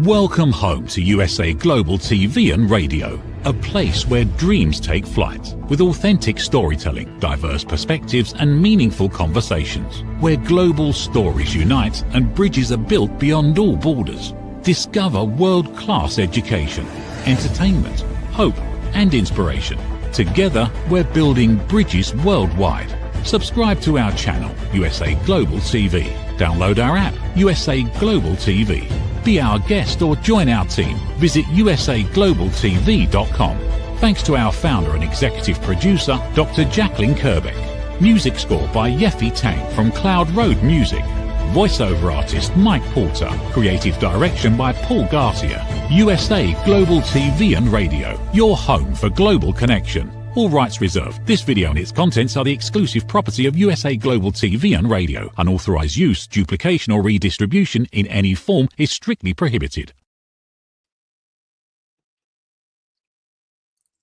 Welcome home to USA Global TV and Radio, a place where dreams take flight, with authentic storytelling, diverse perspectives and meaningful conversations, where global stories unite and bridges are built beyond all borders. Discover world-class education, entertainment, hope and inspiration. Together, we're building bridges worldwide. Subscribe to our channel, USA Global TV. Download our app, USA Global TV. Be our guest or join our team. Visit usaglobaltv.com. Thanks to our founder and executive producer, Dr. Jacalyn KERBECK. Music score by Yeffy Tang from Cloud Road Music. Voiceover artist Mike Porter. Creative direction by Paul Garcia. USA Global TV and Radio. Your home for global connection. All rights reserved. This video and its contents are the exclusive property of USA Global TV and Radio. Unauthorized use, duplication or redistribution in any form is strictly prohibited.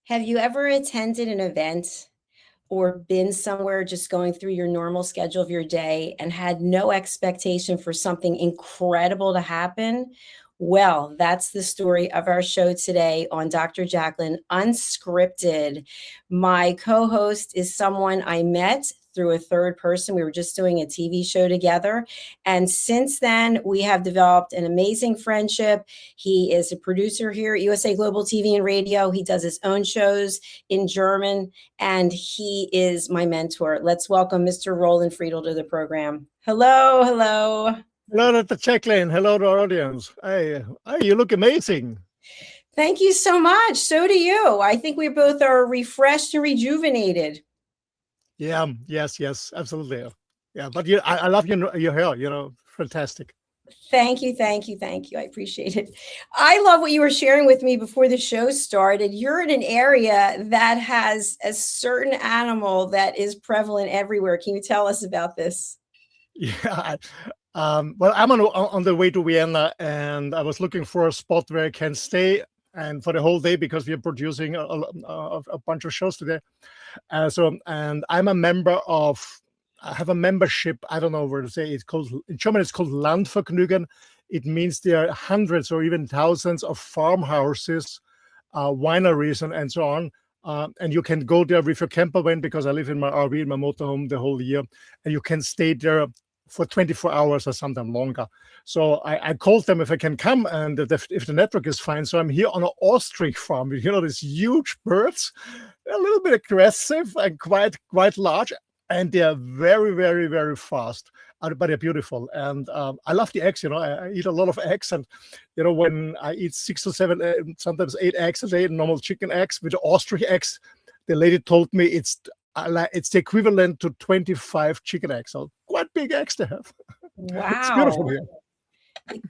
Have you ever attended an event or been somewhere just going through your normal schedule of your day and had no expectation for something incredible to happen? Well, that's the story of our show today on Dr. Jacalyn Unscripted. My co-host is someone I met through a third person. We were just doing a TV show together. And since then, we have developed an amazing friendship. He is a producer here at USA Global TV and Radio. He does his own shows in German, and he is my mentor. Let's welcome Mr. Roland Friedl to the program. Hello, hello. Hello, Dr. Jacalyn. Hello to our audience. Hey, you look amazing. Thank you so much. So do you. I think we both are refreshed and rejuvenated. Yeah, yes, absolutely. Yeah, but I love your hair, fantastic. Thank you. I appreciate it. I love what you were sharing with me before the show started. You're in an area that has a certain animal that is prevalent everywhere. Can you tell us about this? Yeah. Well, I'm on the way to Vienna, and I was looking for a spot where I can stay and for the whole day because we are producing a bunch of shows today. And I'm a member of, I have a membership. I don't know where to say. It's called in German. It's called Landvergnügen. It means there are hundreds or even thousands of farmhouses, wineries, and so on. And you can go there with your camper van because I live in my RV, in my motorhome the whole year, and you can stay there for 24 hours or something longer. So I called them if I can come and if the network is fine. So I'm here on an ostrich farm. These huge birds, they're a little bit aggressive and quite large, and they're very, very, very fast, but they're beautiful. And I love the eggs, I eat a lot of eggs. And, when I eat 6 to 7, sometimes 8 eggs a day, normal chicken eggs with ostrich eggs, the lady told me it's the equivalent to 25 chicken eggs. So quite big eggs to have. Wow. It's beautiful here.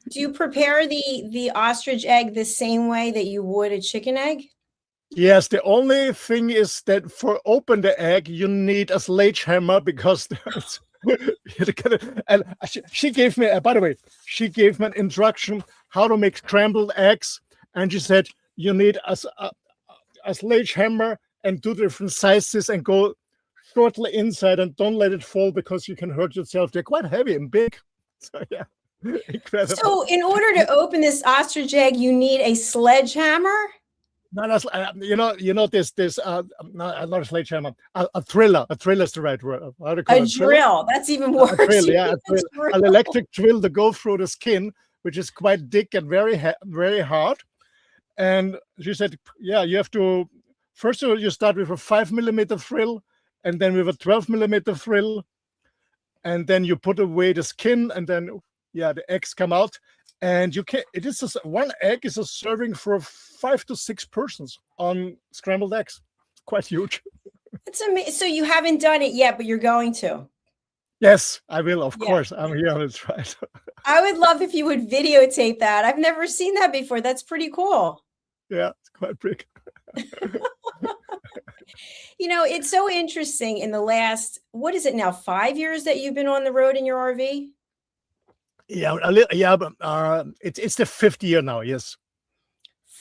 Do you prepare the ostrich egg the same way that you would a chicken egg? Yes, the only thing is that for open the egg, you need a sledgehammer because and she gave me, by the way, she gave me an instruction how to make scrambled eggs. And she said, you need a sledgehammer and 2 different sizes and go shortly inside and don't let it fall because you can hurt yourself. They're quite heavy and big. So yeah, incredible. So in order to open this ostrich egg, you need a sledgehammer? No, that's, this not a sledgehammer, a thriller. A thriller is the right word. A drill. That's even worse. A drill, yeah, an electric drill to go through the skin, which is quite thick and very hard. And she said, yeah, you have to, first of all, you start with a 5mm thrill, and then with a 12mm thrill, and then you put away the skin, and then the eggs come out, and you can. It is one egg is a serving for 5 to 6 persons on scrambled eggs. Quite huge. It's amazing. So you haven't done it yet, but you're going to. Yes, I will. Of course, I'm here. That's right. I would love if you would videotape that. I've never seen that before. That's pretty cool. Yeah, it's quite big. It's so interesting in the last, what is it now, 5 years that you've been on the road in your RV? Yeah, but it's the 5th year now, yes.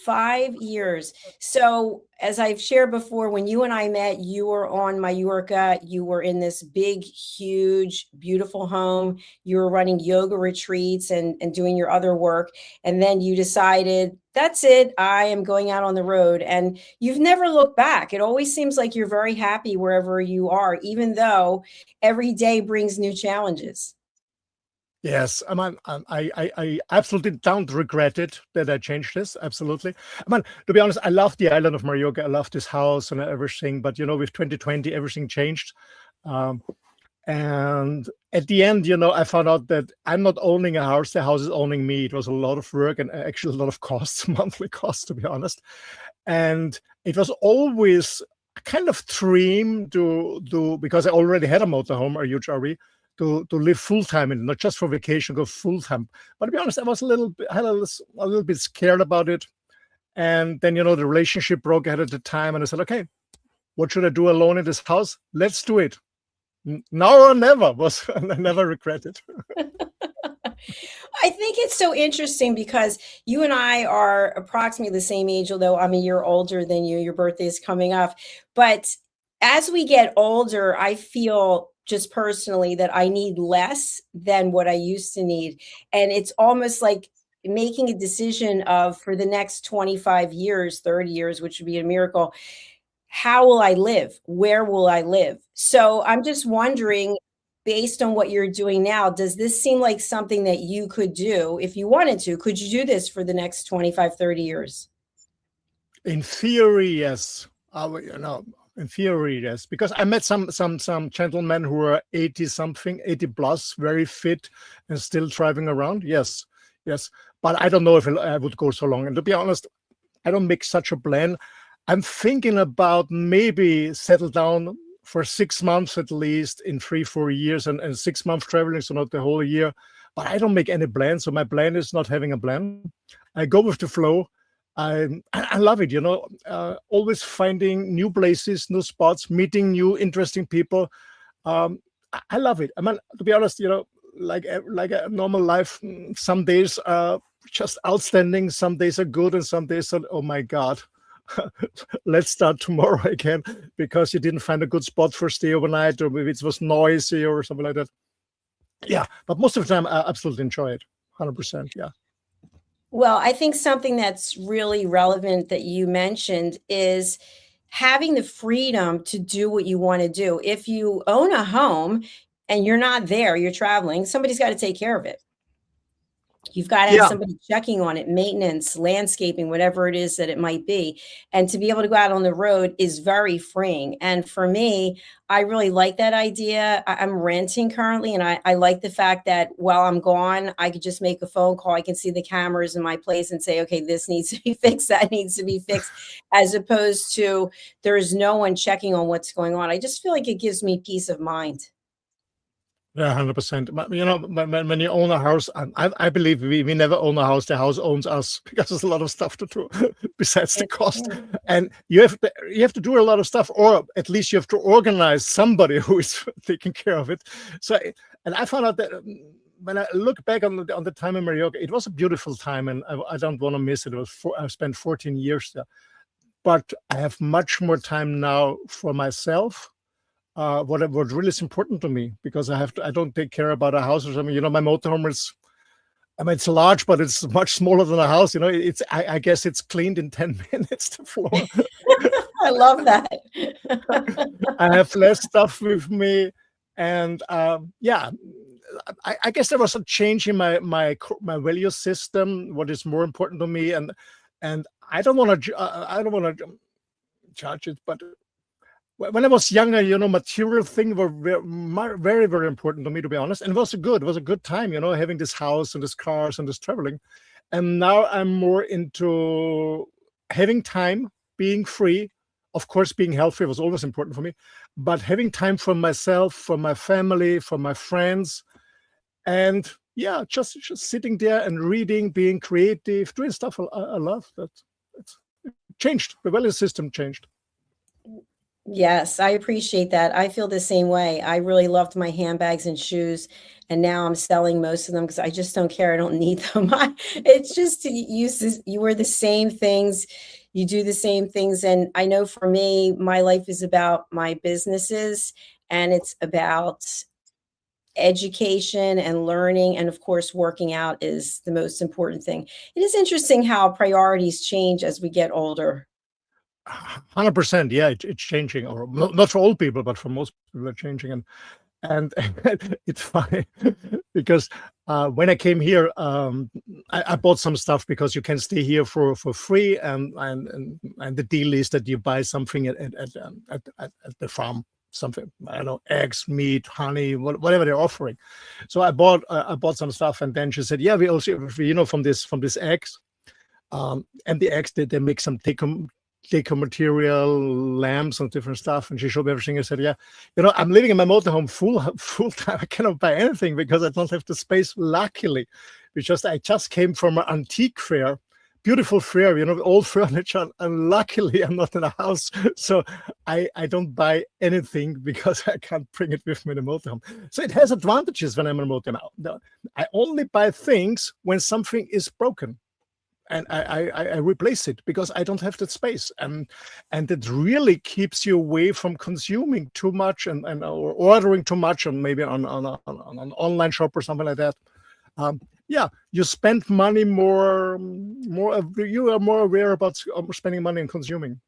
5 years. So as I've shared before, when you and I met, you were on Mallorca. You were in this big, huge, beautiful home. You were running yoga retreats and doing your other work. And then you decided, that's it. I am going out on the road. And you've never looked back. It always seems like you're very happy wherever you are, even though every day brings new challenges. Yes, I absolutely don't regret it that I changed this. Absolutely. To be honest, I love the island of Mallorca. I love this house and everything. But, with 2020, everything changed. And at the end, I found out that I'm not owning a house. The house is owning me. It was a lot of work and actually a lot of costs, monthly costs, to be honest. And it was always a kind of dream to do, because I already had a motorhome, a huge RV, to live full time and not just for vacation, go full time. But to be honest, I was a little bit scared about it. And then, the relationship broke at the time, and I said, okay, what should I do alone in this house? Let's do it. Now or never. I never regret it. I think it's so interesting because you and I are approximately the same age, although I'm a year older than you. Your birthday is coming up. But as we get older, I feel just personally that I need less than what I used to need. And it's almost like making a decision of, for the next 25 years, 30 years, which would be a miracle, how will I live? Where will I live? So I'm just wondering, based on what you're doing now, does this seem like something that you could do if you wanted to? Could you do this for the next 25, 30 years? In theory, yes. In theory, yes, because I met some gentlemen who are 80 plus, very fit and still driving around. Yes. But I don't know if I would go so long. And to be honest, I don't make such a plan. I'm thinking about maybe settle down for 6 months at least in 3-4 years and 6 months traveling, so not the whole year. But I don't make any plans. So my plan is not having a plan. I go with the flow. I love it, always finding new places, new spots, meeting new interesting people. I love it. To be honest, like a normal life, some days are just outstanding, some days are good, and some days are, oh my God, let's start tomorrow again because you didn't find a good spot for stay overnight, or maybe it was noisy or something like that. Yeah, but most of the time I absolutely enjoy it, 100%. Yeah. Well, I think something that's really relevant that you mentioned is having the freedom to do what you want to do. If you own a home and you're not there, you're traveling, somebody's got to take care of it. You've got to have somebody checking on it, maintenance, landscaping, whatever it is that it might be. And to be able to go out on the road is very freeing. And for me, I really like that idea. I'm renting currently, and I like the fact that while I'm gone, I could just make a phone call. I can see the cameras in my place and say, okay, this needs to be fixed, that needs to be fixed, as opposed to there's no one checking on what's going on. I just feel like it gives me peace of mind. Yeah, 100%. But, when you own a house, I believe we never own a house. The house owns us because there's a lot of stuff to do besides the cost. And you have to do a lot of stuff, or at least you have to organize somebody who is taking care of it. So, and I found out that when I look back on the time in Mallorca, it was a beautiful time, and I don't want to miss it. I spent 14 years there, but I have much more time now for myself. What really is important to me, because I don't take care about a house or something. My motorhome is, it's large, but it's much smaller than a house. I guess it's cleaned in 10 minutes, the floor. I love that. I have less stuff with me. And yeah, I guess there was a change in my value system, what is more important to me. And I don't want to judge it, but when I was younger, material things were very, very important to me, to be honest. And it was a good time, having this house and this cars and this traveling. And now I'm more into having time, being free. Of course, being healthy was always important for me, but having time for myself, for my family, for my friends. And yeah, just sitting there and reading, being creative, doing stuff I love. It changed. The value system changed. Yes, I appreciate that. I feel the same way. I really loved my handbags and shoes, and now I'm selling most of them because I just don't care. I don't need them. It's just you wear the same things, you do the same things. And I know for me, my life is about my businesses and it's about education and learning. And of course, working out is the most important thing. It is interesting how priorities change as we get older. 100%. Yeah, it's changing, or not for all people, but for most people, are changing. And it's funny because when I came here, I bought some stuff because you can stay here for free, and the deal is that you buy something at the farm, something, I don't know, eggs, meat, honey, whatever they're offering. So I bought some stuff, and then she said, yeah, we also, from this eggs, and the eggs, they make some deco material, lamps and different stuff. And she showed me everything. I said, yeah, I'm living in my motorhome full time. I cannot buy anything because I don't have the space, luckily, because I just came from an antique fair, beautiful fair, old furniture, and luckily I'm not in a house. So I don't buy anything because I can't bring it with me in the motorhome. So it has advantages when I'm in a motorhome. Now, I only buy things when something is broken, and I replace it because I don't have that space, and it really keeps you away from consuming too much or ordering too much, and maybe on an online shop or something like that. Yeah, you spend money more. You are more aware about spending money and consuming.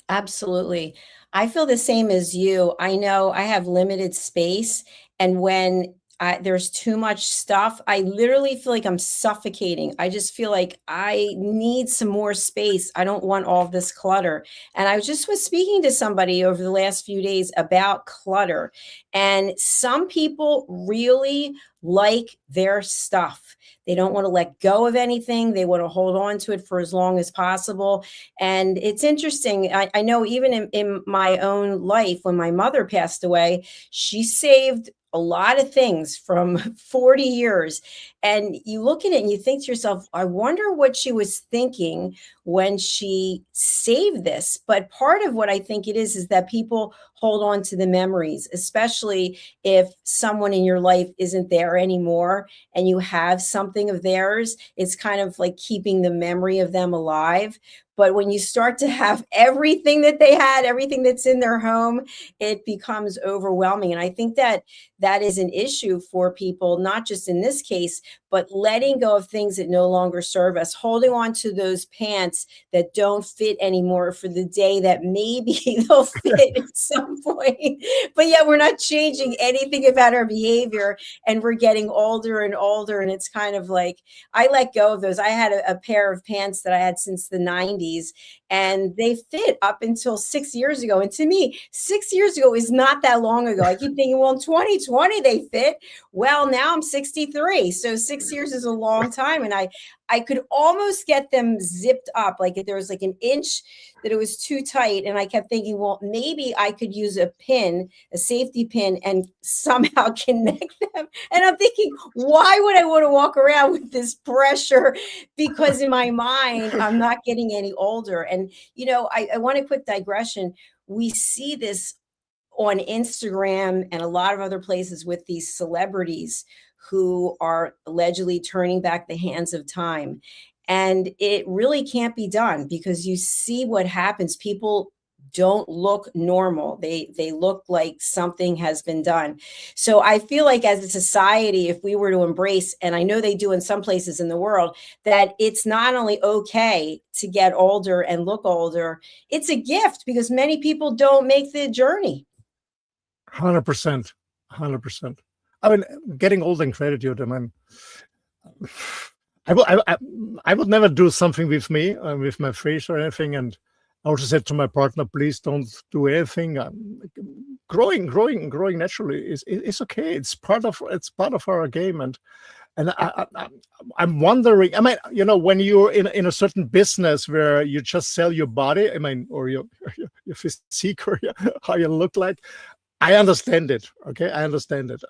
Absolutely. I feel the same as you. I know I have limited space, and when there's too much stuff, I literally feel like I'm suffocating. I just feel like I need some more space. I don't want all this clutter. And I just was speaking to somebody over the last few days about clutter, and some people really like their stuff. They don't want to let go of anything. They want to hold on to it for as long as possible. And it's interesting. I know even in my own life, when my mother passed away, she saved a lot of things from 40 years. And you look at it and you think to yourself, I wonder what she was thinking when she saved this. But part of what I think it is that people hold on to the memories, especially if someone in your life isn't there anymore and you have something of theirs. It's kind of like keeping the memory of them alive. But when you start to have everything that they had, everything that's in their home, it becomes overwhelming. And I think that is an issue for people, not just in this case, but letting go of things that no longer serve us, holding on to those pants that don't fit anymore for the day that maybe they'll fit at some point. But yet we're not changing anything about our behavior, and we're getting older and older. And it's kind of like, I let go of those. I had a pair of pants that I had since the 90s, and they fit up until 6 years ago. And to me, 6 years ago is not that long ago. I keep thinking, well, in 2020 they fit. Well, now I'm 63. So 6 years is a long time. And I could almost get them zipped up. Like if there was like an inch that it was too tight. And I kept thinking, well, maybe I could use a pin, a safety pin, and somehow connect them. And I'm thinking, why would I want to walk around with this pressure? Because in my mind, I'm not getting any older. And, I want a quick digression. We see this on Instagram and a lot of other places with these celebrities who are allegedly turning back the hands of time. And it really can't be done because you see what happens. People don't look normal. They look like something has been done. So I feel like as a society, if we were to embrace, and I know they do in some places in the world, that it's not only okay to get older and look older, it's a gift because many people don't make the journey. 100%. 100%. I mean, getting old and gratitude. I mean, I would never do something with me, with my face or anything. And I also said to my partner, please don't do anything. Growing naturally is okay. It's part of our game. And I'm wondering. I mean, when you're in a certain business where you just sell your body, I mean, or your physique or how you look like, I understand it. Okay, I understand it.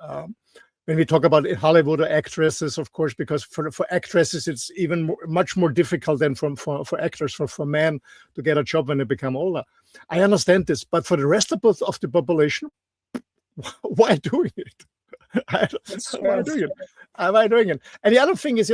when we talk about Hollywood or actresses, of course, because for actresses, it's even much more difficult than for actors, for men to get a job when they become older. I understand this, but for the rest of the population, why doing it? Why doing it? Why doing it? And the other thing is,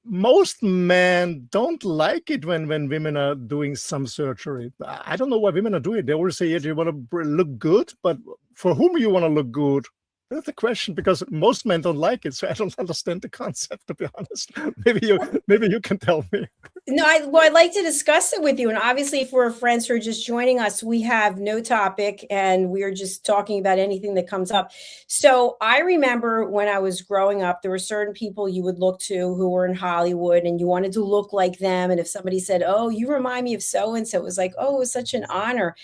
most men don't like it when women are doing some surgery. I don't know why women are doing it. They always say, yeah, you want to look good, but for whom you want to look good? That's the question, because most men don't like it. So I don't understand the concept, to be honest. Maybe you can tell me. No, I'd like to discuss it with you. And obviously, for our friends who are just joining us, we have no topic and we are just talking about anything that comes up. So I remember when I was growing up, there were certain people you would look to who were in Hollywood and you wanted to look like them. And if somebody said, oh, you remind me of so-and-so, it was like, oh, it was such an honor.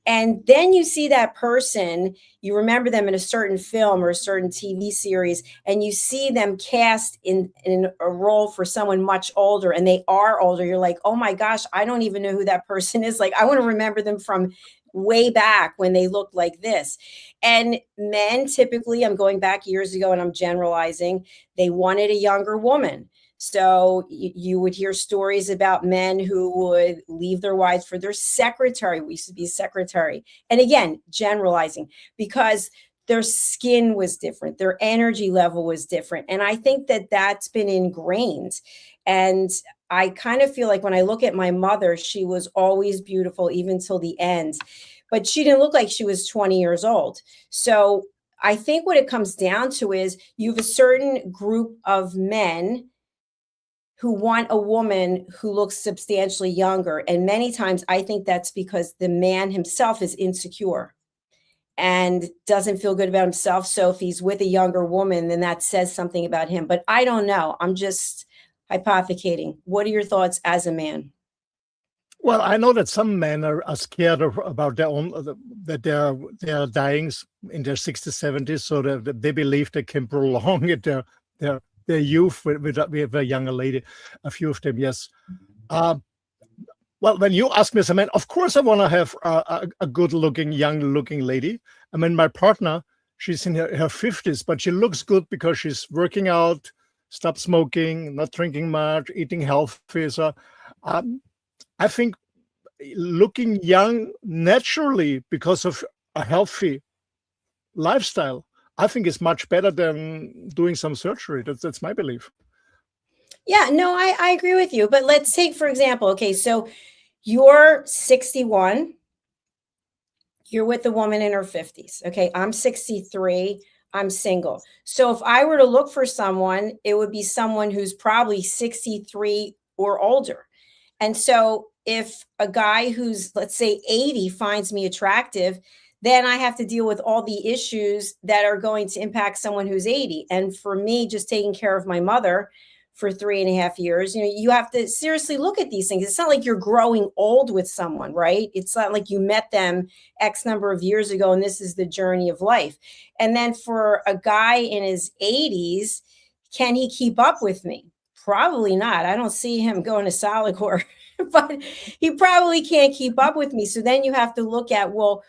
And then you see that person, you remember them in a certain film or a certain TV series, and you see them cast in a role for someone much older, and they are older. You're like, oh my gosh, I don't even know who that person is. Like, I want to remember them from way back when they looked like this. And men typically, I'm going back years ago and I'm generalizing, they wanted a younger woman. So you would hear stories about men who would leave their wives for their secretary. We used to be secretary. And again, generalizing, because their skin was different. Their energy level was different. And I think that that's been ingrained. And I kind of feel like when I look at my mother, she was always beautiful, even till the end. But she didn't look like she was 20 years old. So I think what it comes down to is you have a certain group of men who want a woman who looks substantially younger. And many times I think that's because the man himself is insecure and doesn't feel good about himself. So if he's with a younger woman, then that says something about him. But I don't know. I'm just hypothecating. What are your thoughts as a man? Well, I know that some men are scared about their own, that they're dying in their 60s, 70s, so that they believe they can prolong it, their youth with a younger lady. A few of them, yes. Well, when you ask me as a man, of course I want to have a good-looking, young-looking lady. I mean, my partner, she's in her 50s, but she looks good because she's working out, stopped smoking, not drinking much, eating healthy. So I think looking young naturally because of a healthy lifestyle, I think it's much better than doing some surgery. That's my belief. Yeah, no, I agree with you. But let's take, for example, okay, so you're 61, you're with a woman in her 50s. Okay, I'm 63, I'm single. So if I were to look for someone, it would be someone who's probably 63 or older. And so if a guy who's, let's say, 80 finds me attractive, then I have to deal with all the issues that are going to impact someone who's 80. And for me, just taking care of my mother for 3.5 years, you have to seriously look at these things. It's not like you're growing old with someone, right? It's not like you met them X number of years ago and this is the journey of life. And then for a guy in his 80s, can he keep up with me? Probably not. I don't see him going to Solidcore, but he probably can't keep up with me. So then you have to look at, well,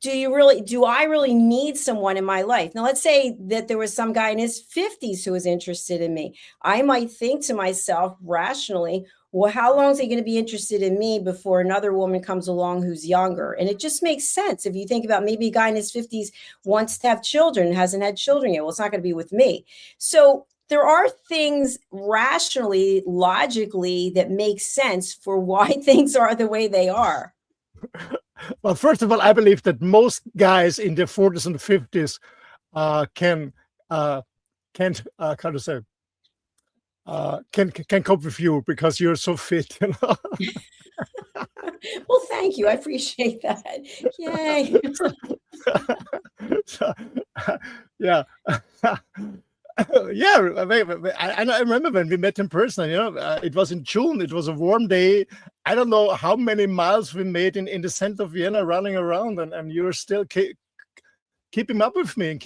do I really need someone in my life? Now, let's say that there was some guy in his 50s who was interested in me. I might think to myself rationally, well, how long is he going to be interested in me before another woman comes along who's younger? And it just makes sense. If you think about maybe a guy in his 50s wants to have children, hasn't had children yet. Well, it's not going to be with me. So there are things rationally, logically that make sense for why things are the way they are. Well, first of all, I believe that most guys in their 40s and 50s can cope with you because you're so fit. Well, thank you. I appreciate that. Yay. So, yeah. Yeah, I remember when we met in person, it was in June, it was a warm day. I don't know how many miles we made in the center of Vienna running around, and you're still keeping up with me.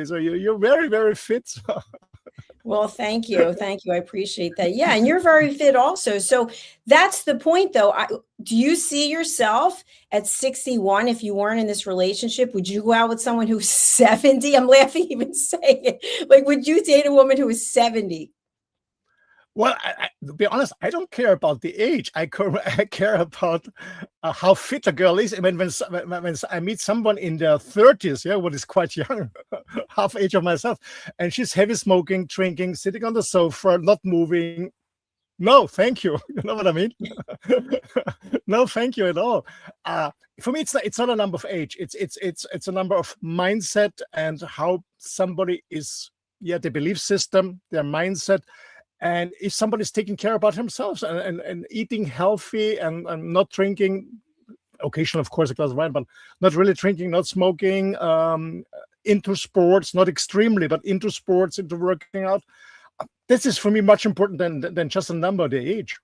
So you're very, very fit. So. Well, thank you. Thank you. I appreciate that. Yeah. And you're very fit also. So that's the point, though. Do you see yourself at 61 if you weren't in this relationship? Would you go out with someone who's 70? I'm laughing even saying it. Like, would you date a woman who is 70? Well, to be honest, I don't care about the age. I care about how fit a girl is. I mean, when I meet someone in their 30s, yeah, what is quite young, half age of myself, and she's heavy smoking, drinking, sitting on the sofa, not moving. No, thank you. You know what I mean? No, thank you at all. For me, it's not a number of age. It's a number of mindset and how somebody is. Yeah, their belief system, their mindset. And if somebody's taking care about themselves and eating healthy and not drinking, occasionally, of course, a glass of wine, but not really drinking, not smoking, into sports, not extremely, but into sports, into working out. This is for me much important than just a number, the age.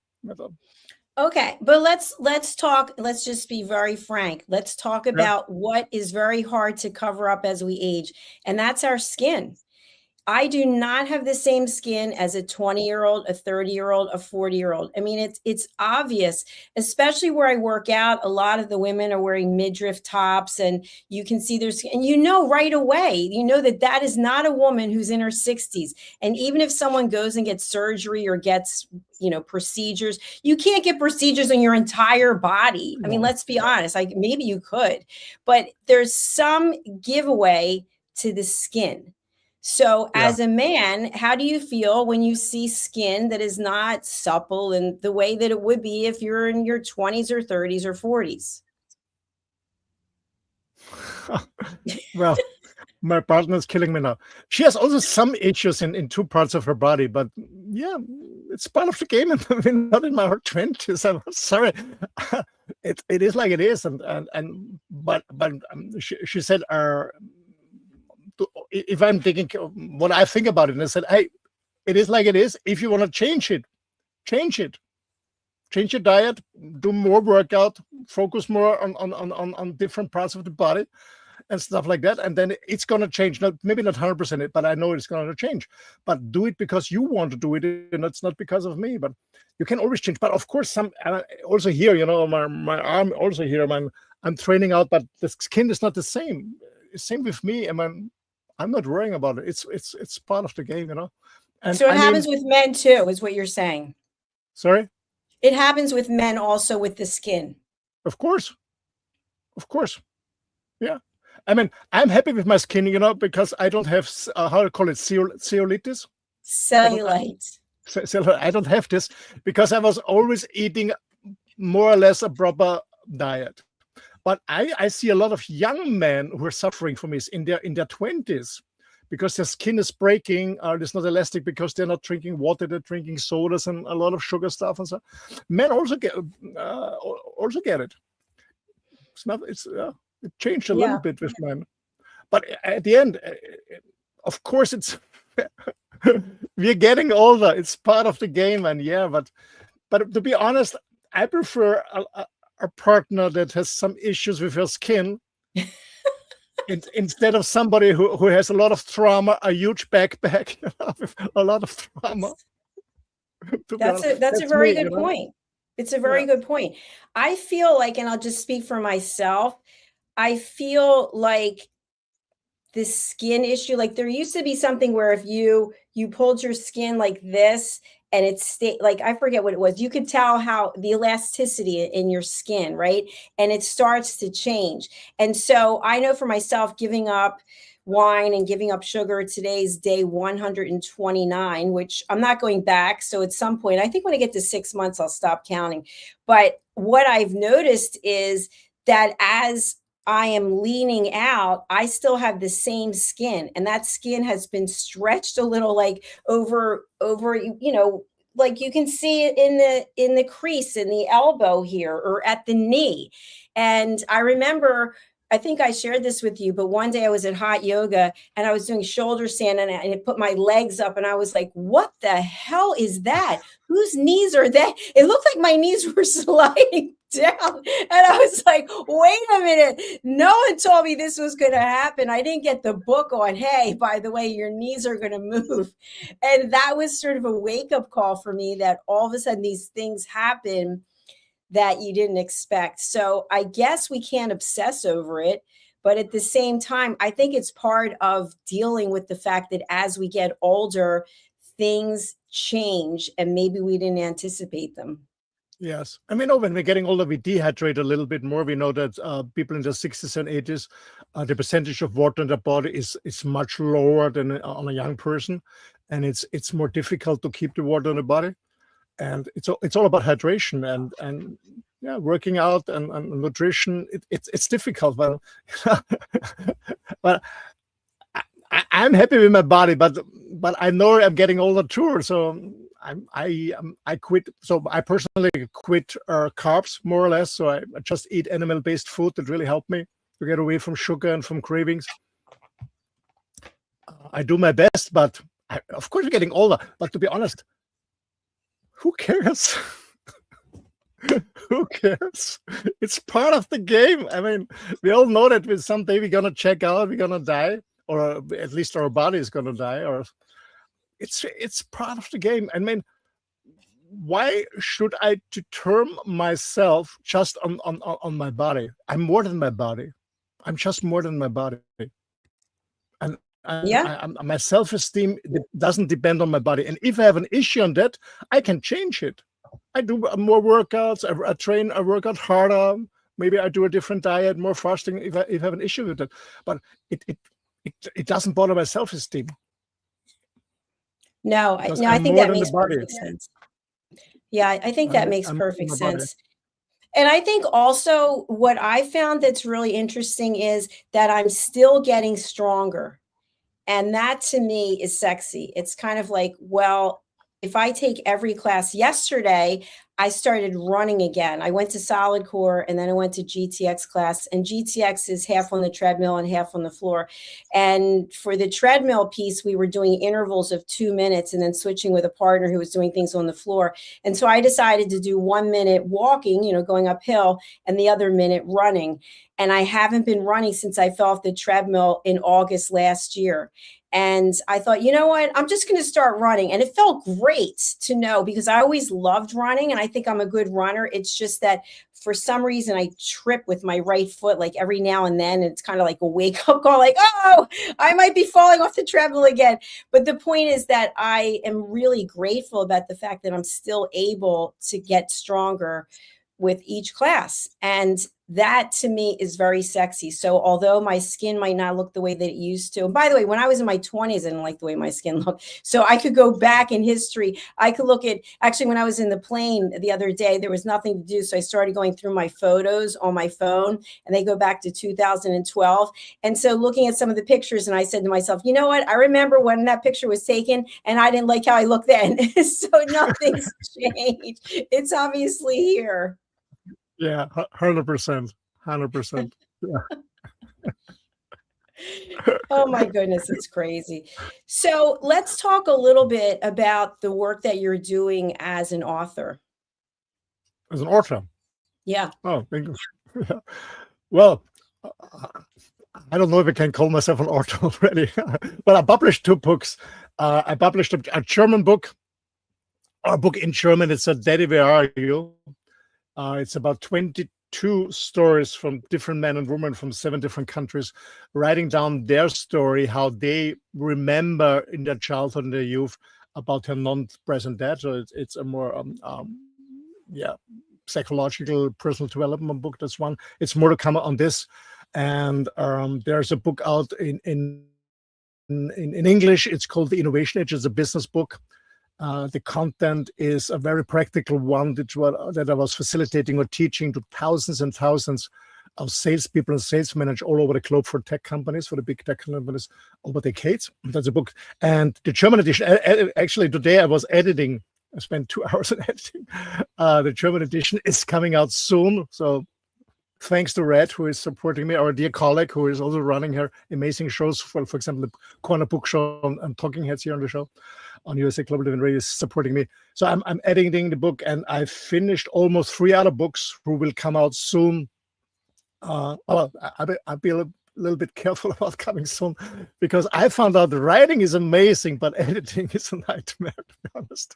Okay, but let's talk. Let's just be very frank. Let's talk about what is very hard to cover up as we age, and that's our skin. I do not have the same skin as a 20-year-old, a 30-year-old, a 40-year-old. I mean, it's obvious, especially where I work out. A lot of the women are wearing midriff tops, and you can see their skin. And you know right away, you know that is not a woman who's in her 60s. And even if someone goes and gets surgery or gets, procedures, you can't get procedures on your entire body. I mean, let's be honest. Maybe you could, but there's some giveaway to the skin. So as a man, how do you feel when you see skin that is not supple and the way that it would be if you're in your 20s or 30s or 40s? Well, my partner's killing me now. She has also some issues in two parts of her body, but yeah, it's part of the game. And not in my 20s. I'm sorry. It is like it is. But she said, if I'm thinking what I think about it, and I said, hey, it is like it is. If you want to change it, change your diet, do more workout, focus more on different parts of the body and stuff like that. And then it's going to change. Maybe not 100%, but I know it's going to change. But do it because you want to do it, and it's not because of me. But you can always change. But of course, also here, my arm also here, I'm training out, but the skin is not the same. Same with me. I'm not worrying about it. It's part of the game, And so it happens with men too, is what you're saying. Sorry? It happens with men also with the skin. Of course. Yeah. I'm happy with my skin, because I don't have, how to call it, cellulitis? Cellulite. I don't have this because I was always eating more or less a proper diet. But I see a lot of young men who are suffering from this in their 20s because their skin is breaking, it's not elastic because they're not drinking water, they're drinking sodas and a lot of sugar stuff and so. Men also get it. It changed a little bit with men, but at the end, of course, it's we're getting older. It's part of the game, and but to be honest, I prefer a partner that has some issues with her skin instead of somebody who has a lot of trauma, a huge backpack, with a lot of trauma. That's a very good point. It's a very good point. I feel like, and I'll just speak for myself, I feel like this skin issue, like there used to be something where if you pulled your skin like this, and it's like, I forget what it was. You could tell how the elasticity in your skin, right? And it starts to change. And so I know for myself, giving up wine and giving up sugar, today's day 129, which I'm not going back. So at some point, I think when I get to 6 months, I'll stop counting. But what I've noticed is that as I am leaning out, I still have the same skin, and that skin has been stretched a little, like over, like you can see it in the crease in the elbow here or at the knee. And I remember I think I shared this with you, but one day I was at hot yoga and I was doing shoulder stand and it put my legs up and I was like, what the hell is that? Whose knees are that? It looked like my knees were sliding down. And I was like, wait a minute. No one told me this was going to happen. I didn't get the book on, hey, by the way, your knees are going to move. And that was sort of a wake-up call for me that all of a sudden these things happen that you didn't expect. So I guess we can't obsess over it, but at the same time, I think it's part of dealing with the fact that as we get older, things change and maybe we didn't anticipate them. Yes. I mean, when we're getting older, we dehydrate a little bit more. We know that people in their 60s and 80s, the percentage of water in their body is much lower than on a young person. And it's more difficult to keep the water in the body. And it's all about hydration and yeah, working out and nutrition. It's difficult, but I'm happy with my body. But I know I'm getting older too. So I quit. So I personally quit carbs more or less. So I just eat animal-based food that really helped me to get away from sugar and from cravings. I do my best, but of course, we're getting older. But to be honest, who cares? Who cares? It's part of the game. I mean, we all know that someday we're going to check out, we're going to die, or at least our body is going to die. Or it's part of the game. I mean, why should I determine myself just on my body? I'm more than my body. I'm just more than my body. And my self-esteem doesn't depend on my body. And if I have an issue on that, I can change it. I do more workouts. I work out harder. Maybe I do a different diet, more fasting if I have an issue with that. But it doesn't bother my self-esteem. No, I think that makes perfect sense. Yeah, I think that makes perfect sense. And I think also what I found that's really interesting is that I'm still getting stronger. And that to me is sexy. It's kind of like, well, if I take every class, yesterday, I started running again. I went to solid core and then I went to GTX class, and GTX is half on the treadmill and half on the floor. And for the treadmill piece, we were doing intervals of 2 minutes and then switching with a partner who was doing things on the floor. And so I decided to do 1 minute walking, going uphill, and the other minute running. And I haven't been running since I fell off the treadmill in August last year. And I thought, you know what, I'm just going to start running. And it felt great to know, because I always loved running and I think I'm a good runner. It's just that for some reason I trip with my right foot, like every now and then. It's kind of like a wake up call, like, oh, I might be falling off the treadmill again. But the point is that I am really grateful about the fact that I'm still able to get stronger with each class. And that to me is very sexy. So although my skin might not look the way that it used to, and by the way, when I was in my 20s, I didn't like the way my skin looked. So I could go back in history. I could look at, actually, when I was in the plane the other day, there was nothing to do. So I started going through my photos on my phone, and they go back to 2012. And so looking at some of the pictures, and I said to myself, you know what? I remember when that picture was taken and I didn't like how I looked then. So nothing's changed. It's obviously here. Yeah, 100%. 100%. Yeah. Oh my goodness, it's crazy. So let's talk a little bit about the work that you're doing as an author. As an author? Yeah. Oh, yeah. Well, I don't know if I can call myself an author already, but I published 2 books. I published a German book, or a book in German. It's a Daddy, Where Are You? It's about 22 stories from different men and women from 7 different countries, writing down their story, how they remember in their childhood and their youth about their non-present dad. So it's a more psychological, personal development book. That's one. It's more to come on this. And there's a book out in English. It's called The Innovation Age. It's a business book. The content is a very practical one that I was facilitating or teaching to thousands and thousands of salespeople and sales managers all over the globe for tech companies, for the big tech companies over decades. That's a book. And the German edition, actually today I was editing. I spent 2 hours in editing. The German edition is coming out soon. So thanks to Red, who is supporting me, our dear colleague, who is also running her amazing shows. For example, the Corner Book Show and Talking Heads here on the show on USA Global Event Radio is supporting me. So I'm editing the book, and I've finished almost 3 other books who will come out soon. I'll be a little bit careful about coming soon, because I found out the writing is amazing, but editing is a nightmare, to be honest.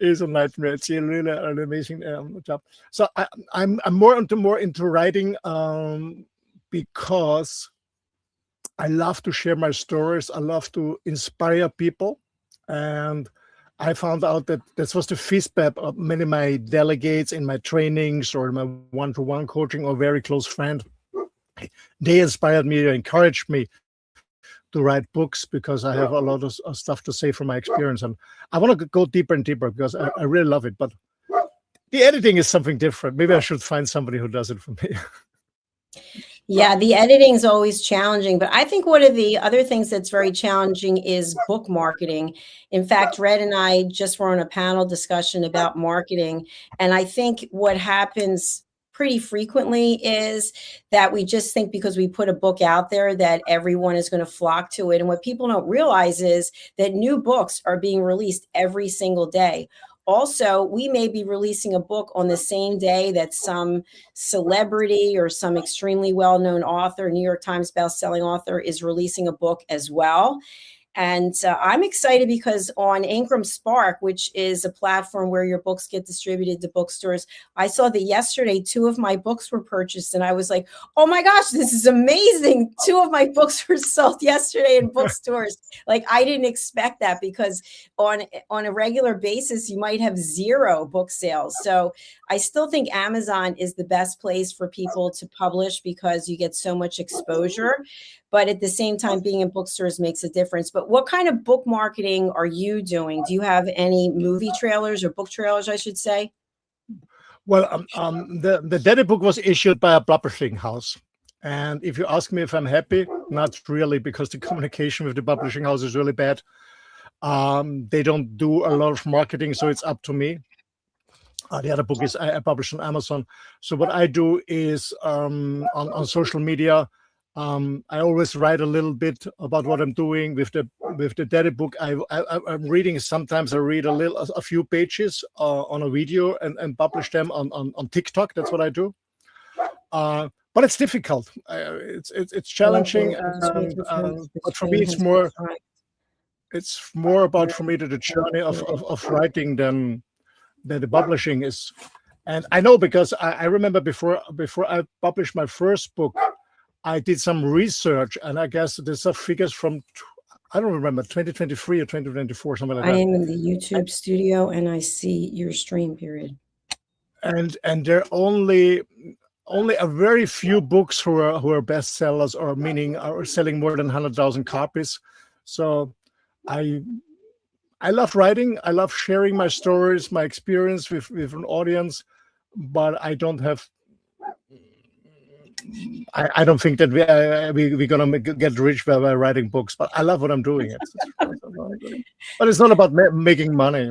It's a nightmare. It's really an amazing job. So I'm more into writing because I love to share my stories. I love to inspire people. And I found out that this was the feedback of many of my delegates in my trainings or my one-to-one coaching or very close friend. They inspired me, encouraged me to write books, because I have a lot of stuff to say from my experience. And I want to go deeper and deeper, because I really love it. But the editing is something different. Maybe I should find somebody who does it for me. Yeah, the editing is always challenging, but I think one of the other things that's very challenging is book marketing. In fact, Red and I just were on a panel discussion about marketing, and I think what happens pretty frequently is that we just think because we put a book out there that everyone is going to flock to it. And what people don't realize is that new books are being released every single day. Also, we may be releasing a book on the same day that some celebrity or some extremely well-known author, New York Times bestselling author, is releasing a book as well. And I'm excited because on Ingram Spark, which is a platform where your books get distributed to bookstores, I saw that yesterday 2 of my books were purchased. And I was like, oh my gosh, this is amazing. 2 of my books were sold yesterday in bookstores. Like, I didn't expect that, because on a regular basis, you might have 0 book sales. So I still think Amazon is the best place for people to publish, because you get so much exposure. But at the same time, being in bookstores makes a difference. But what kind of book marketing are you doing? Do you have any movie trailers or book trailers, I should say? Well, the Daddy book was issued by a publishing house. And if you ask me if I'm happy, not really, because the communication with the publishing house is really bad. They don't do a lot of marketing, so it's up to me. The other book is I publish on Amazon. So what I do is on social media, I always write a little bit about what I'm doing with the Daddy book. I'm reading. Sometimes I read a few pages on a video and publish them on TikTok. That's what I do. But it's difficult. It's challenging. But for me, it's more about for me the journey of writing than the publishing is. And I know, because I remember before I published my first book, I did some research, and I guess there's some figures from, I don't remember, 2023 or 2024, something like that. I am in the YouTube studio, and I see your stream period. And there are only a very few books who are bestsellers, or meaning are selling more than 100,000 copies. So I love writing. I love sharing my stories, my experience with an audience, but I don't have. I don't think that we're gonna get rich by writing books, but I love what I'm doing. But it's not about making money.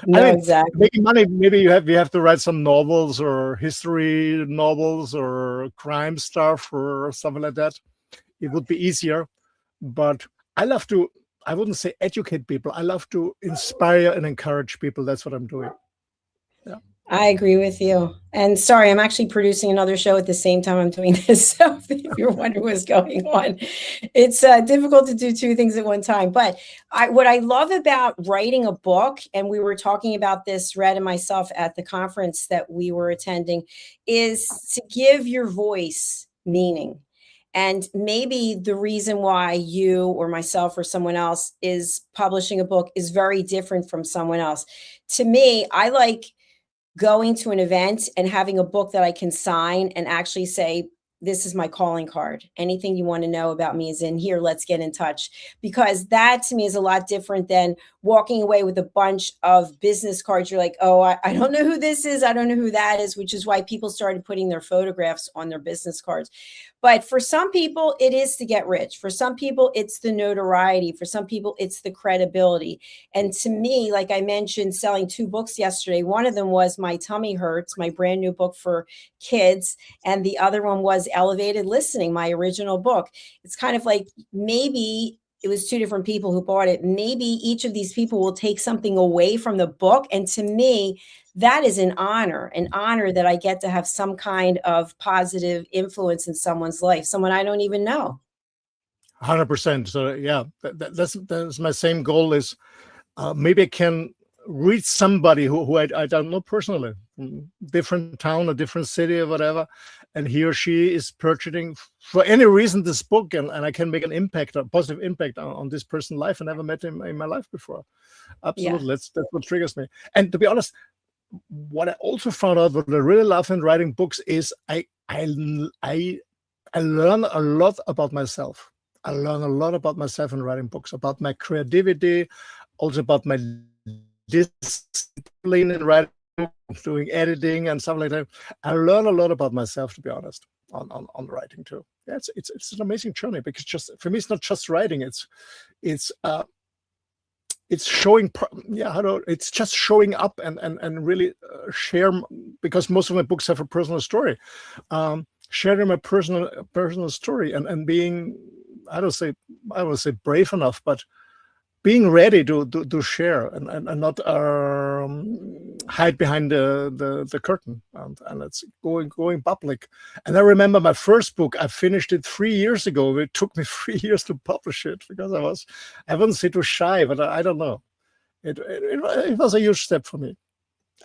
No, exactly. Making money, maybe we have to write some novels or history novels or crime stuff or something like that. It would be easier. But I love to, I wouldn't say educate people. I love to inspire and encourage people. That's what I'm doing. Yeah. I agree with you. And sorry, I'm actually producing another show at the same time I'm doing this. So if you're wondering what's going on, it's difficult to do 2 things at one time. But what I love about writing a book, and we were talking about this, Red and myself, at the conference that we were attending, is to give your voice meaning. And maybe the reason why you or myself or someone else is publishing a book is very different from someone else. To me, I like going to an event and having a book that I can sign and actually say, this is my calling card. Anything you want to know about me is in here. Let's get in touch. Because that to me is a lot different than walking away with a bunch of business cards. You're like, oh, I don't know who this is. I don't know who that is, which is why people started putting their photographs on their business cards. But for some people, it is to get rich. For some people, it's the notoriety. For some people, it's the credibility. And to me, like I mentioned, selling 2 books yesterday, one of them was My Tummy Hurts, my brand new book for kids. And the other one was Elevated Listening, my original book. It's kind of like maybe it was 2 different people who bought it. Maybe each of these people will take something away from the book. And to me, that is an honor that I get to have some kind of positive influence in someone's life, someone I don't even know. 100%. So yeah, that's my same goal is maybe I can reach somebody who I don't know personally, different town, a different city or whatever, and he or she is purchasing for any reason this book, and I can make an impact, a positive impact on this person's life. I never met him in my life before. Absolutely. Yeah. That's what triggers me. And to be honest, what I also found out, what I really love in writing books is I learn a lot about myself. I learn a lot about myself in writing books, about my creativity, also about my discipline in writing, doing editing and stuff like that. I learn a lot about myself, to be honest, on writing too. Yeah, it's an amazing journey, because just for me, it's not just writing. It's showing, it's just showing up and really share, because most of my books have a personal story. Sharing my personal story and being, I don't say brave enough, but being ready to share and not hide behind the curtain, and it's going public. And I remember my first book, I finished it 3 years ago. It took me 3 years to publish it, because I wouldn't say too shy, but I don't know. It was a huge step for me.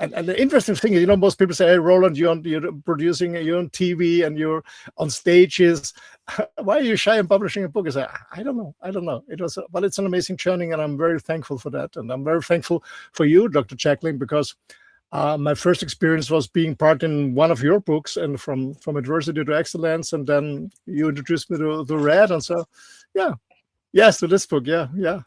And the interesting thing is, most people say, hey, Roland, you're producing, you're on TV and you're on stages. Why are you shy in publishing a book? I say, I don't know. But it's an amazing journey, and I'm very thankful for that. And I'm very thankful for you, Dr. Jacalyn, because my first experience was being part in one of your books, and from adversity to excellence. And then you introduced me to Red. And so, yeah. Yes, to this book. Yeah.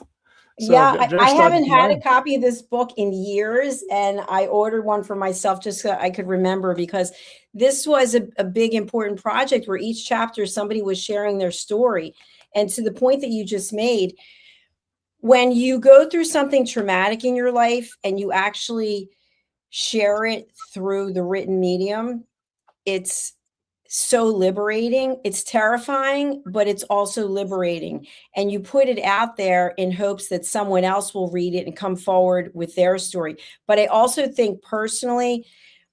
So yeah, I haven't had a copy of this book in years, and I ordered one for myself just so I could remember, because this was a big, important project where each chapter somebody was sharing their story. And to the point that you just made, when you go through something traumatic in your life and you actually share it through the written medium, it's so liberating. It's terrifying, but it's also liberating. And you put it out there in hopes that someone else will read it and come forward with their story. But I also think personally,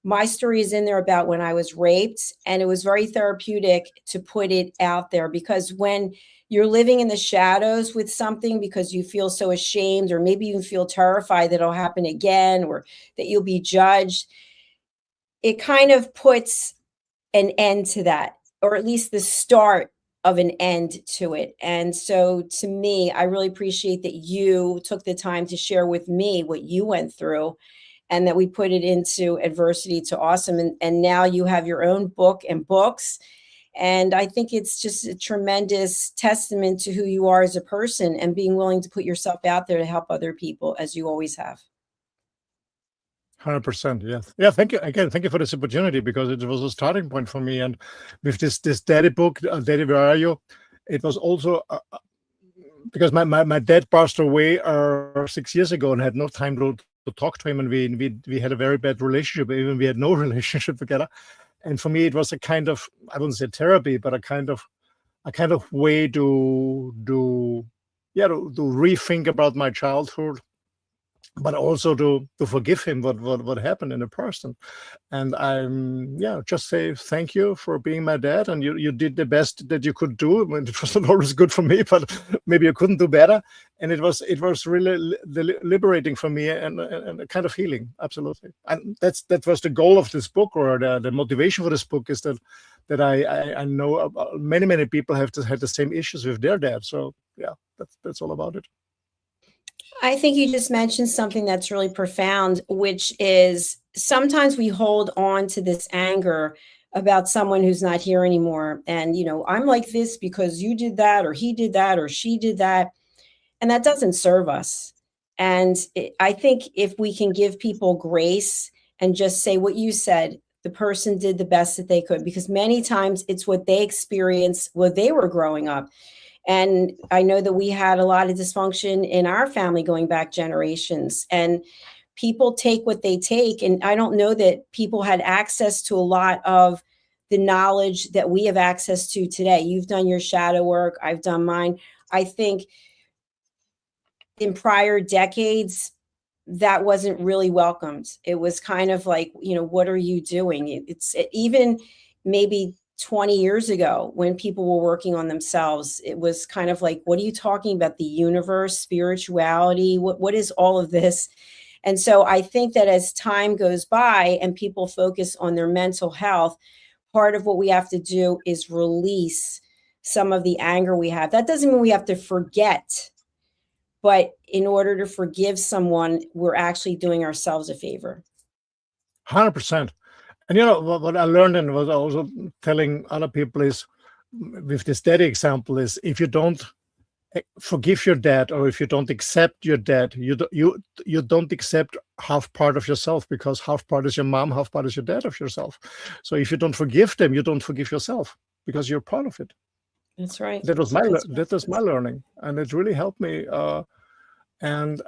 my story is in there about when I was raped, and it was very therapeutic to put it out there, because when you're living in the shadows with something because you feel so ashamed, or maybe you feel terrified that it'll happen again, or that you'll be judged, it kind of puts an end to that, or at least the start of an end to it. And so to me, I really appreciate that you took the time to share with me what you went through, and that we put it into Adversity to Awesome. And now you have your own book and books. And I think it's just a tremendous testament to who you are as a person, and being willing to put yourself out there to help other people, as you always have. 100%. Yeah. Thank you again. Thank you for this opportunity, because it was a starting point for me. And with this Daddy book, Daddy, Where Are You? It was also because my dad passed away 6 years ago, and had no time to talk to him, and we had a very bad relationship. Even we had no relationship together. And for me, it was a kind of, I wouldn't say therapy, but a kind of way to rethink about my childhood, but also to forgive him what happened in the past. And I'm just say thank you for being my dad, and you did the best that you could do. I mean, it wasn't always good for me, but maybe you couldn't do better. And it was really liberating for me, and a kind of healing. Absolutely. And that was the goal of this book, or the motivation for this book, is that I know many people have had the same issues with their dad. So yeah, that's all about it. I think you just mentioned something that's really profound, which is sometimes we hold on to this anger about someone who's not here anymore. And, I'm like this because you did that, or he did that, or she did that. And that doesn't serve us. And I think if we can give people grace and just say what you said, the person did the best that they could, because many times it's what they experienced when they were growing up. And I know that we had a lot of dysfunction in our family going back generations, and people take what they take. And I don't know that people had access to a lot of the knowledge that we have access to today. You've done your shadow work, I've done mine. I think in prior decades, that wasn't really welcomed. It was kind of like, what are you doing? It's even maybe 20 years ago when people were working on themselves, it was kind of like, what are you talking about? The universe, spirituality, what is all of this? And so I think that as time goes by and people focus on their mental health, part of what we have to do is release some of the anger we have. That doesn't mean we have to forget, but in order to forgive someone, we're actually doing ourselves a favor. 100%. And what I learned and was also telling other people is, with this daddy example, is if you don't forgive your dad, or if you don't accept your dad, you don't accept half part of yourself, because half part is your mom, half part is your dad of yourself. So if you don't forgive them, you don't forgive yourself, because you're part of it. That's right. That was my learning, and it really helped me. And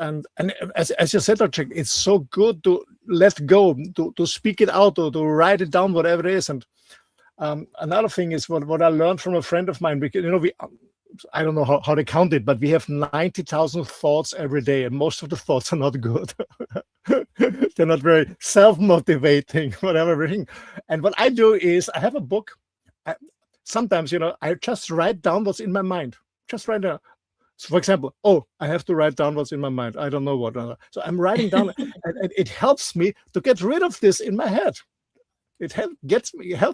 as you said, Jack, it's so good to let go, to speak it out, or to write it down, whatever it is. And another thing is what I learned from a friend of mine. Because I don't know how to count it, but we have 90,000 thoughts every day, and most of the thoughts are not good. They're not very self-motivating, whatever everything. And what I do is I have a book. Sometimes, I just write down what's in my mind. Just write down. So, for example, I have to write down what's in my mind. I don't know what. So I'm writing down, and it helps me to get rid of this in my head. It helped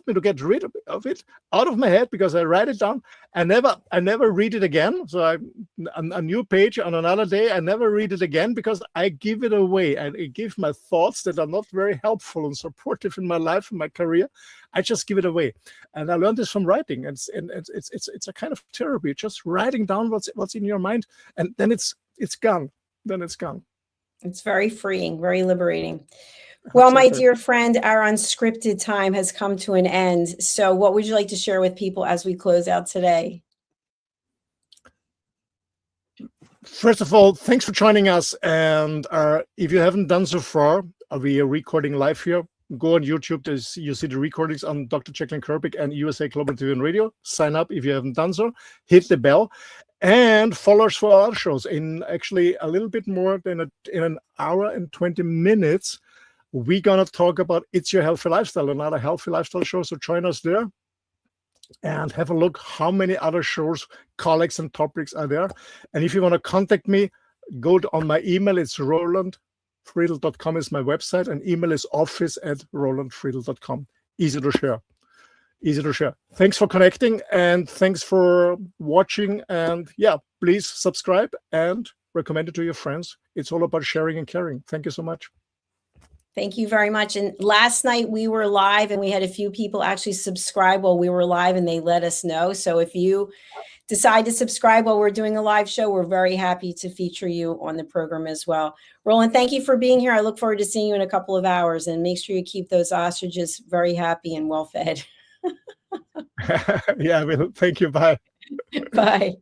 me to get rid of it out of my head, because I write it down. I never read it again. So a new page on another day, I never read it again, because I give it away. I give my thoughts that are not very helpful and supportive in my life and my career. I just give it away. And I learned this from writing. It's a kind of therapy, just writing down what's in your mind, and then it's gone. Then it's gone. It's very freeing, very liberating. Well, my dear friend, our unscripted time has come to an end. So what would you like to share with people as we close out today? First of all, thanks for joining us. And if you haven't done so far, we are recording live here. Go on YouTube. You see the recordings on Dr. Jacalyn KERBECK and USA Global TV and Radio. Sign up if you haven't done so. Hit the bell. And follow us for our shows. In actually a little bit more than in an hour and 20 minutes, we're going to talk about It's Your Healthy Lifestyle, another healthy lifestyle show. So join us there and have a look how many other shows, colleagues, and topics are there. And if you want to contact me, go on my email. It's rolandfriedl.com is my website, and email is office@rolandfriedl.com. Easy to share. Thanks for connecting, and thanks for watching. And please subscribe and recommend it to your friends. It's all about sharing and caring. Thank you so much. Thank you very much. And last night we were live, and we had a few people actually subscribe while we were live, and they let us know. So if you decide to subscribe while we're doing a live show, we're very happy to feature you on the program as well. Roland, thank you for being here. I look forward to seeing you in a couple of hours, and make sure you keep those ostriches very happy and well fed. Thank you. Bye. Bye.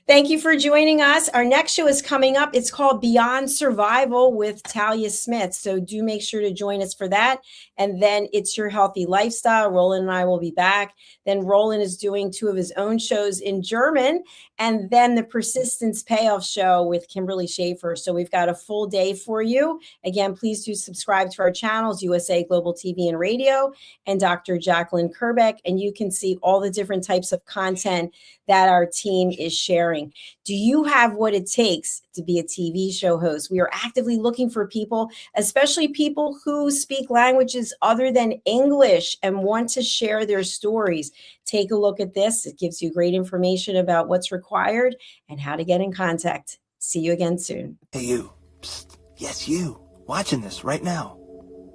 Thank you for joining us. Our next show is coming up. It's called Beyond Survival with Talia Smith. So do make sure to join us for that. And then It's Your Healthy Lifestyle. Roland and I will be back. Then Roland is doing 2 of his own shows in German. And then the Persistence Payoff Show with Kimberly Schaefer. So we've got a full day for you. Again, please do subscribe to our channels, USA Global TV and Radio and Dr. Jacalyn KERBECK. And you can see all the different types of content that our team is sharing. Do you have what it takes to be a TV show host? We are actively looking for people, especially people who speak languages other than English and want to share their stories. Take a look at this. It gives you great information about what's required and how to get in contact. See you again soon. Hey, you. Psst. Yes, you. Watching this right now.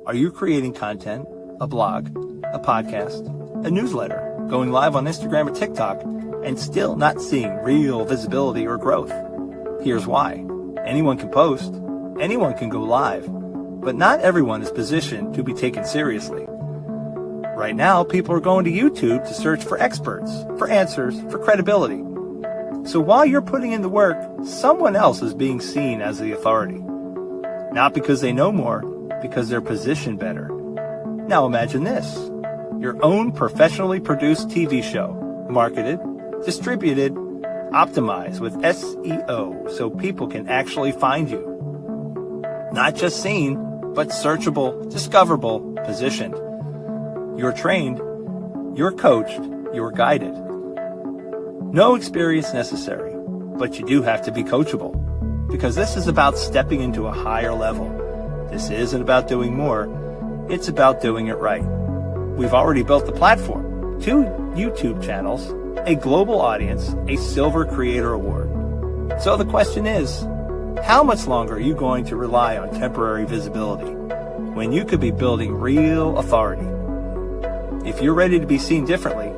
Are you creating content, a blog, a podcast, a newsletter, going live on Instagram or TikTok, and still not seeing real visibility or growth? Here's why. Anyone can post, anyone can go live, but not everyone is positioned to be taken seriously. Right now, people are going to YouTube to search for experts, for answers, for credibility. So while you're putting in the work, someone else is being seen as the authority. Not because they know more, because they're positioned better. Now imagine this. Your own professionally produced TV show, marketed, distributed, optimized with SEO so people can actually find you. Not just seen, but searchable, discoverable, positioned. You're trained, you're coached, you're guided. No experience necessary, but you do have to be coachable, because this is about stepping into a higher level. This isn't about doing more, it's about doing it right. We've already built the platform, 2 YouTube channels, a global audience, a Silver Creator Award. So the question is, how much longer are you going to rely on temporary visibility when you could be building real authority? If you're ready to be seen differently,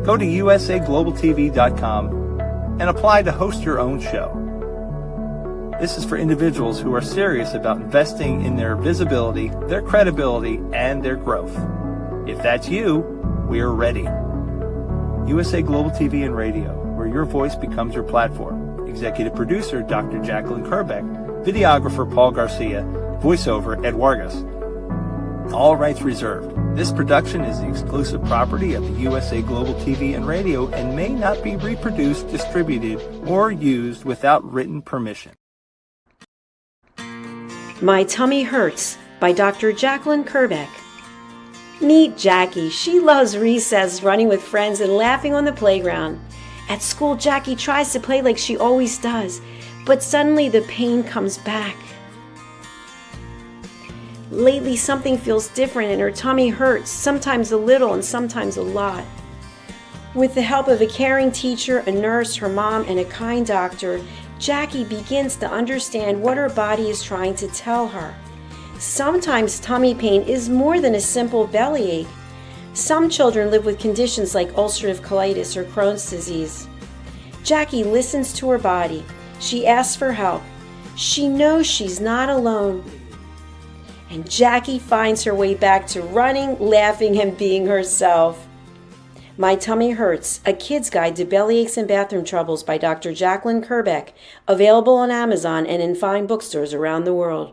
go to usaglobaltv.com and apply to host your own show. This is for individuals who are serious about investing in their visibility, their credibility, and their growth. If that's you, we're ready. USA Global TV and Radio, where your voice becomes your platform. Executive producer, Dr. Jacalyn KERBECK. Videographer, Paul Garcia. Voiceover, Ed Vargas. All rights reserved. This production is the exclusive property of the USA Global TV and Radio and may not be reproduced, distributed, or used without written permission. My Tummy Hurts by Dr. Jacalyn KERBECK. Meet Jackie. She loves recess, running with friends, and laughing on the playground. At school, Jackie tries to play like she always does, but suddenly the pain comes back. Lately, something feels different and her tummy hurts, sometimes a little and sometimes a lot. With the help of a caring teacher, a nurse, her mom, and a kind doctor, Jackie begins to understand what her body is trying to tell her. Sometimes tummy pain is more than a simple bellyache. Some children live with conditions like ulcerative colitis or Crohn's disease. Jackie listens to her body. She asks for help. She knows she's not alone. And Jackie finds her way back to running, laughing, and being herself. My Tummy Hurts, a kid's guide to bellyaches and bathroom troubles by Dr. Jacalyn KERBECK, available on Amazon and in fine bookstores around the world.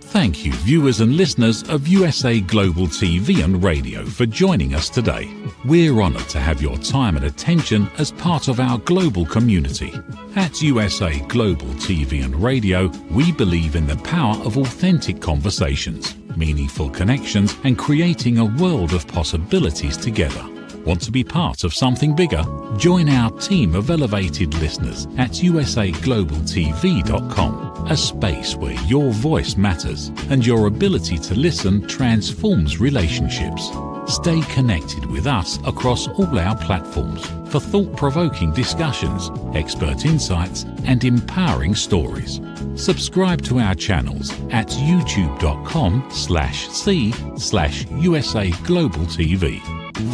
Thank you, viewers and listeners of USA Global TV and Radio, for joining us today. We're honoured to have your time and attention as part of our global community. At USA Global TV and Radio, we believe in the power of authentic conversations, meaningful connections, and creating a world of possibilities together. Want to be part of something bigger? Join our team of elevated listeners at usaglobaltv.com, a space where your voice matters and your ability to listen transforms relationships. Stay connected with us across all our platforms for thought-provoking discussions, expert insights, and empowering stories. Subscribe to our channels at youtube.com/c/usaglobaltv.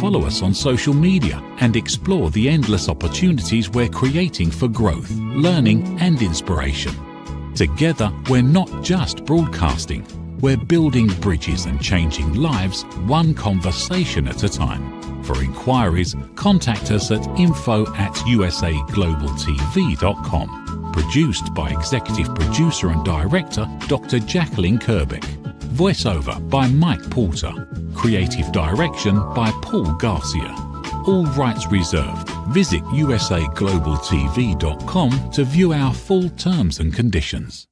Follow us on social media and explore the endless opportunities we're creating for growth, learning, and inspiration. Together, we're not just broadcasting, we're building bridges and changing lives one conversation at a time. For inquiries, contact us at info@usaglobaltv.com. Produced by Executive Producer and Director Dr. Jacalyn KERBECK. Voiceover by Mike Porter. Creative direction by Paul Garcia. All rights reserved. Visit usaglobaltv.com to view our full terms and conditions.